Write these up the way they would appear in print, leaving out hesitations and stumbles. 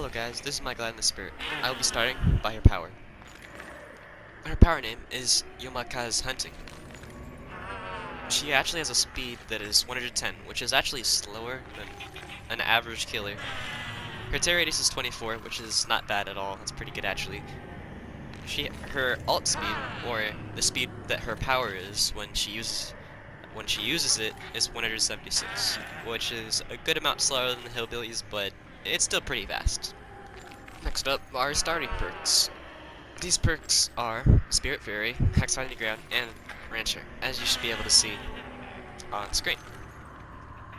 Hello guys, this is my Gladness Spirit. I will be starting by her power. Her power name is Yomaka's Hunting. She actually has a speed that is 110, which is actually slower than an average killer. Her tear radius is 24, which is not bad at all. That's pretty good actually. Her alt speed, or the speed that her power is when she uses it, is 176, which is a good amount slower than the hillbillies, but it's still pretty fast. Next up are starting perks. These perks are Spirit Fairy, Hex Hiding Ground, and Rancher, as you should be able to see on screen.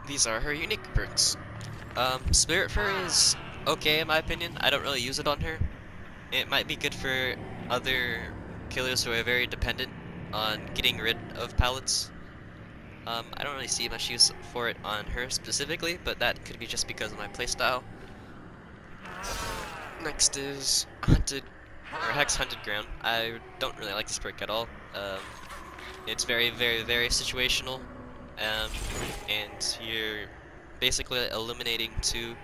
These are her unique perks. Spirit Fairy is okay in my opinion. I don't really use it on her. It might be good for other killers who are very dependent on getting rid of pallets. I don't really see much use for it on her specifically, but that could be just because of my playstyle. Next is Hex Hunted Ground. I don't really like this perk at all. It's very situational, and you're basically eliminating 2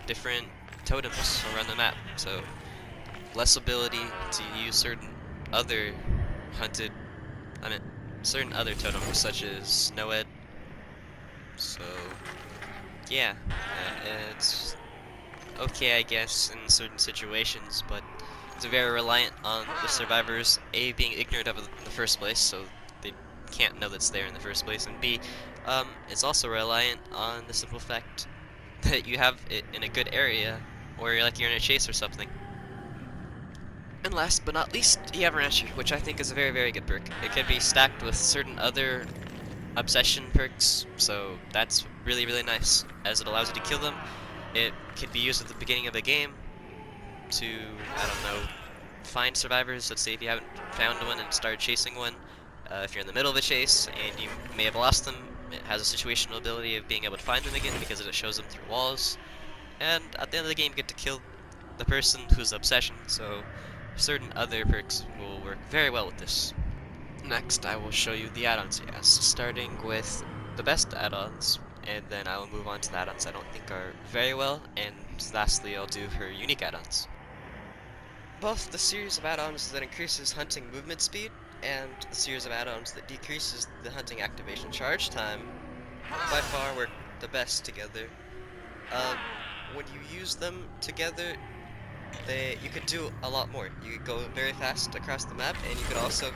different totems around the map, so less ability to use certain other totems such as Snow-Ed. So yeah, it's okay I guess in certain situations, but it's very reliant on the survivors A, being ignorant of it in the first place, so they can't know that's there in the first place, and B, it's also reliant on the simple fact that you have it in a good area, or you're in a chase or something. And last but not least, you have Rancher, which I think is a very good perk. It can be stacked with certain other obsession perks, so that's really nice, as it allows you to kill them. It can be used at the beginning of a game to, I don't know, find survivors. Let's say if you haven't found one and started chasing one, if you're in the middle of a chase and you may have lost them, it has a situational ability of being able to find them again because it shows them through walls. And at the end of the game you get to kill the person whose obsession, so certain other perks will work very well with this. Next I will show you the add-ons he has, starting with the best add-ons, and then I will move on to the add-ons I don't think are very well, and lastly I'll do her unique add-ons. Both the series of add-ons that increases hunting movement speed and the series of add-ons that decreases the hunting activation charge time by far work the best together. When you use them together, you could do a lot more. You could go very fast across the map, and you could also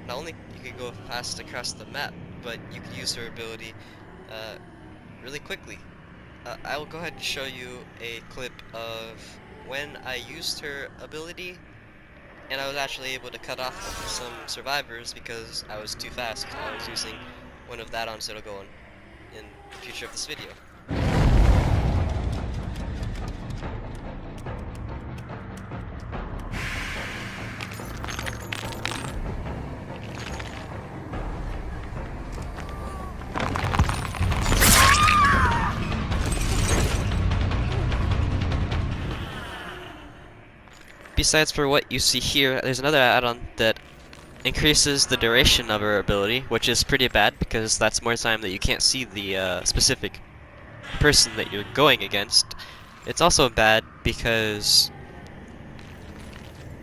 not only you could go fast across the map, but you could use her ability really quickly. I will go ahead and show you a clip of when I used her ability, and I was actually able to cut off some survivors because I was too fast. I was using one of the add-ons that'll go on in the future of this video. Besides for what you see here, there's another add-on that increases the duration of her ability, which is pretty bad because that's more time that you can't see the specific person that you're going against. It's also bad because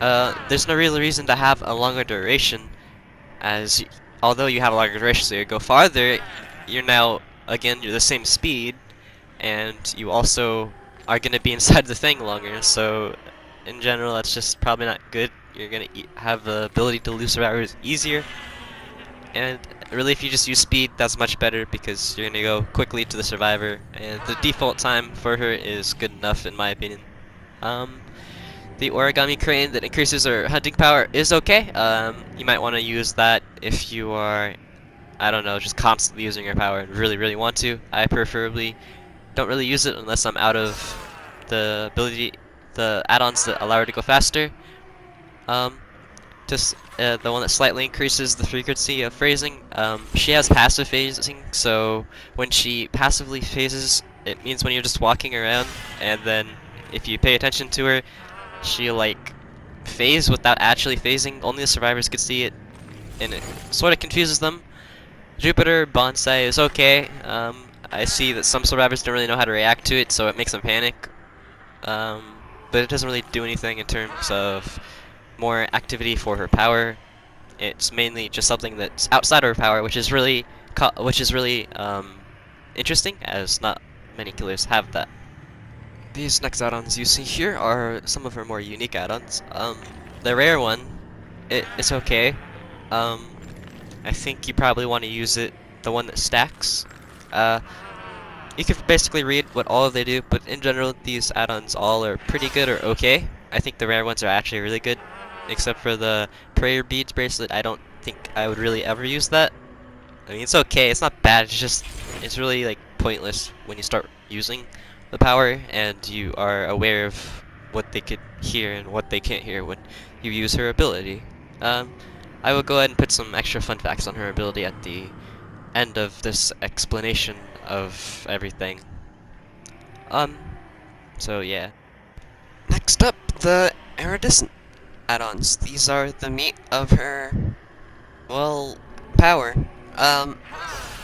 there's no real reason to have a longer duration, as although you have a longer duration, so you go farther, you're the same speed, and you also are going to be inside the thing longer, so in general that's just probably not good. You're going to have the ability to lose survivors easier, and really if you just use speed, that's much better because you're going to go quickly to the survivor, and the default time for her is good enough in my opinion. The origami crane that increases her hunting power is okay. You might want to use that if you are, I don't know, just constantly using your power and really want to. I preferably don't really use it unless I'm out of the add-ons that allow her to go faster. The one that slightly increases the frequency of phasing. She has passive phasing, so when she passively phases, it means when you're just walking around, and then if you pay attention to her, she'll phase without actually phasing. Only the survivors could see it, and it sort of confuses them. Jupiter Bonsai is okay. I see that some survivors don't really know how to react to it, so it makes them panic. But it doesn't really do anything in terms of more activity for her power. It's mainly just something that's outside of her power, which is really interesting, as not many killers have that. These next add-ons you see here are some of her more unique add-ons. The rare one, it's okay. I think you probably want to use it, the one that stacks. You can basically read what all of they do, but in general, these add-ons all are pretty good or okay. I think the rare ones are actually really good, except for the prayer beads bracelet. I don't think I would really ever use that. I mean, it's okay, it's not bad, it's really like pointless when you start using the power and you are aware of what they could hear and what they can't hear when you use her ability. I will go ahead and put some extra fun facts on her ability at the end of this explanation of everything. So yeah. Next up, the Paradis add-ons. These are the meat of her, well, power.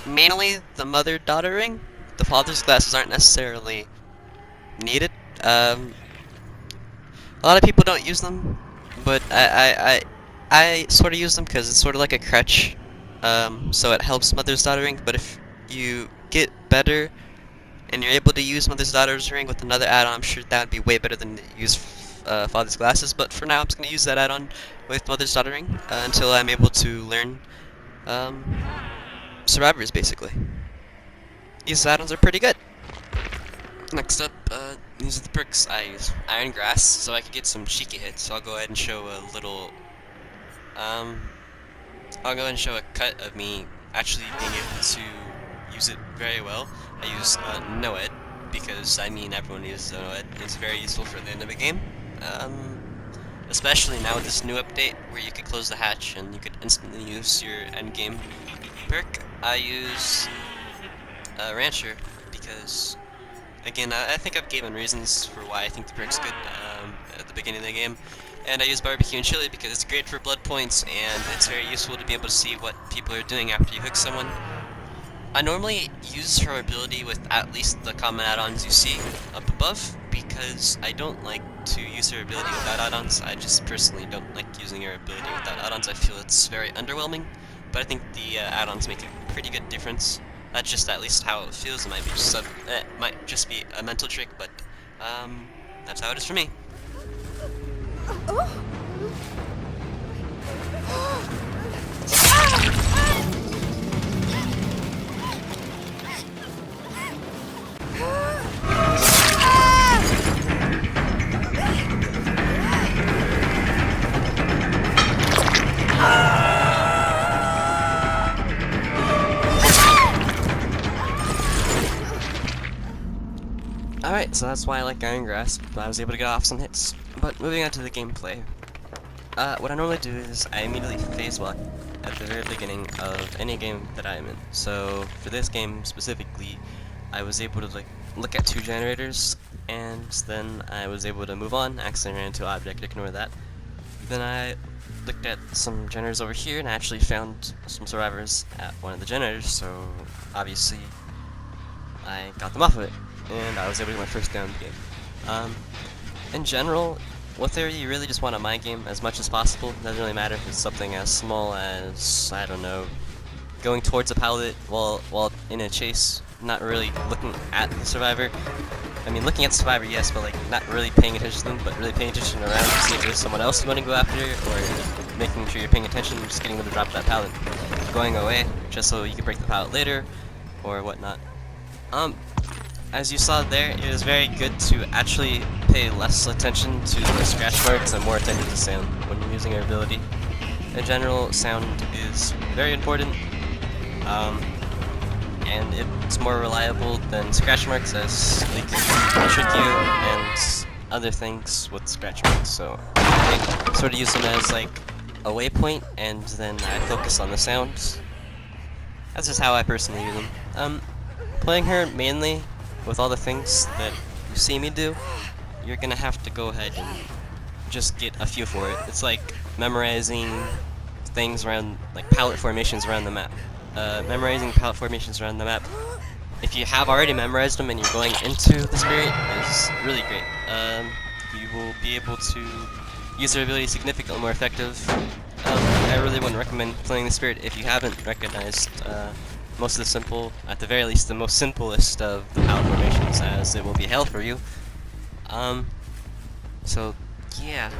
Mainly the mother-daughter ring. The father's glasses aren't necessarily needed. A lot of people don't use them, but I sort of use them because it's sort of like a crutch. So it helps mother's daughter ring. But if you get better and you're able to use mother's daughter's ring with another add-on, I'm sure that would be way better than to use father's glasses. But for now, I'm just gonna use that add-on with mother's daughter ring until I'm able to learn survivors, basically. These add-ons are pretty good. Next up, these are the perks I use. Iron Grass, so I can get some cheeky hits. So I'll go ahead and show a little, I'll go ahead and show a cut of me actually being able to use it very well. I use NoEd, because, I mean, everyone uses NoEd. It's very useful for the end of a game. Especially now with this new update, where you could close the hatch and you could instantly use your endgame perk. I use Rancher, because, again, I think I've given reasons for why I think the perk's good at the beginning of the game. And I use Barbecue and Chili because it's great for blood points, and it's very useful to be able to see what people are doing after you hook someone. I normally use her ability with at least the common add-ons you see up above, because I don't like to use her ability without add-ons. I just personally don't like using her ability without add-ons. I feel it's very underwhelming, but I think the add-ons make a pretty good difference. That's just at least how it feels. It might just be a mental trick, but that's how it is for me. Alright, so that's why I like Iron Grasp. I was able to get off some hits. But moving on to the gameplay. What I normally do is I immediately phase walk at the very beginning of any game that I'm in. So for this game specifically, I was able to look at 2 generators, and then I was able to move on, accidentally ran into an object, ignore that. Then I looked at some generators over here and actually found some survivors at one of the generators, so obviously I got them off of it, and I was able to get my first down in the game. In general, with theory, you really just want a mind game as much as possible. It doesn't really matter if it's something as small as, I don't know, going towards a pallet while in a chase, not really looking at the survivor. I mean, looking at the survivor, yes, but not really paying attention to them, but really paying attention around to see if there's someone else you want to go after, or making sure you're paying attention and just getting them to drop that pallet. Going away, just so you can break the pallet later, or whatnot. As you saw there, it is very good to actually pay less attention to the scratch marks and more attention to sound when you're using your ability. In general, sound is very important, and it's more reliable than scratch marks, as they can trick you and other things with scratch marks. So I sort of use them as a waypoint, and then I focus on the sounds. That's just how I personally use them. Playing her mainly with all the things that you see me do, you're gonna have to go ahead and just get a feel for it. It's like memorizing things around, palette formations around the map. Memorizing palette formations around the map if you have already memorized them and you're going into the spirit, it's really great. You will be able to use their ability significantly more effective. I really wouldn't recommend playing the spirit if you haven't recognized most of the simple, at the very least, the most simplest of the power formations, as it will be hell for you. So yeah.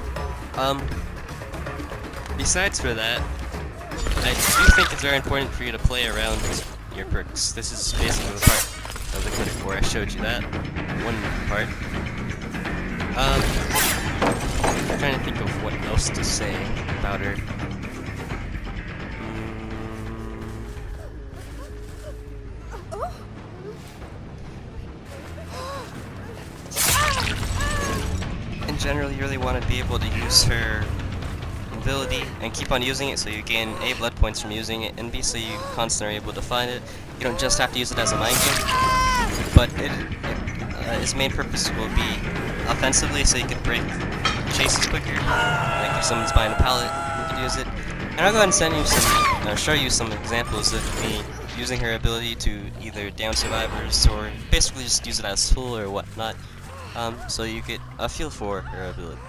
Besides for that, I do think it's very important for you to play around your perks. This is basically the part of the clip where I showed you that one part. I'm trying to think of what else to say about her. In general, you really want to be able to use her ability and keep on using it so you gain A, blood points from using it, and B, so you constantly are able to find it. You don't just have to use it as a mind game, but its main purpose will be offensively, so you can break chases quicker. Like if someone's buying a pallet, you can use it. And I'll go ahead and send you some, show you some examples of me using her ability to either down survivors or basically just use it as a tool or whatnot, so you get a feel for her ability.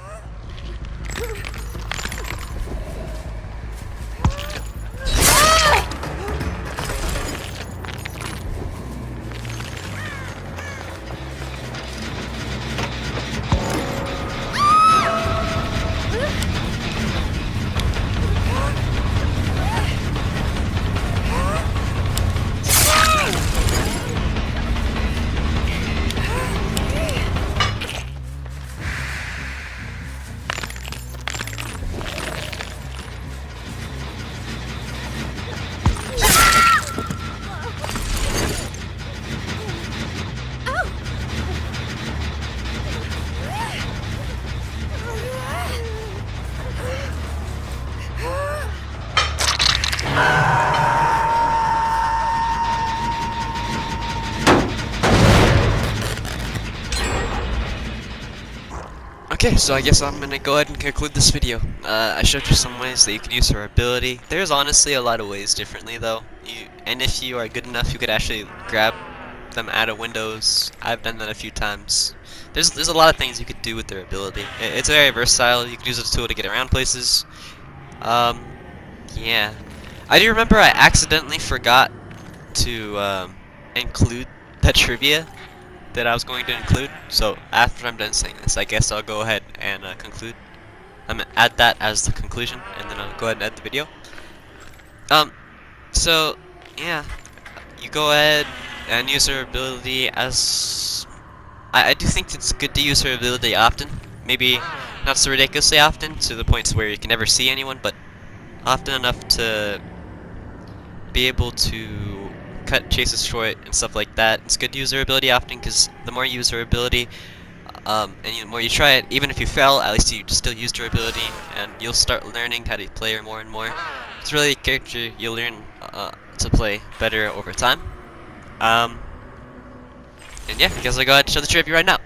Okay, so I guess I'm gonna go ahead and conclude this video. I showed you some ways that you can use her ability. There's honestly a lot of ways differently though. And if you are good enough, you could actually grab them out of windows. I've done that a few times. There's a lot of things you could do with their ability. It's very versatile. You can use it as a tool to get around places. Yeah. I do remember I accidentally forgot to include that trivia that I was going to include. So after I'm done saying this, I guess I'll go ahead and conclude. I'm gonna add that as the conclusion, and then I'll go ahead and end the video. So yeah, you go ahead and use her ability as I do think it's good to use her ability often. Maybe not so ridiculously often to the points where you can never see anyone, but often enough to be able to cut chases short and stuff like that. It's good to use her ability often because the more you use her ability, and the more you try it, even if you fail, at least you still used her ability, and you'll start learning how to play her more and more. It's really a character you'll learn to play better over time. And yeah, I guess I'll go ahead and show the trivia right now.